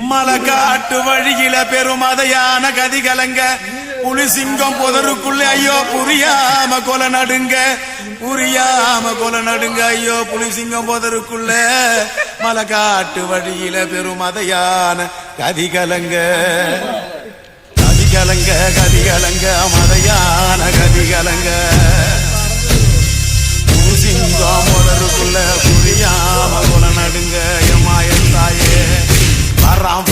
மலக்காட்டு வழியில பெருமதையான கதி கலங்க புலிசிங்கம் புதருக்குள்ள ஐயோ புரியாம கொலை நடுங்க ஐயோ புலிசிங்கம் புதருக்குள்ள மலக்காட்டு வழியில பெருமதையான கதி கலங்க மதையான கதி கலங்க புலிசிங்கம் புதருக்குள்ள புரியாம கொலை நடுங்க எம்மாயன் தாயே வர்றான்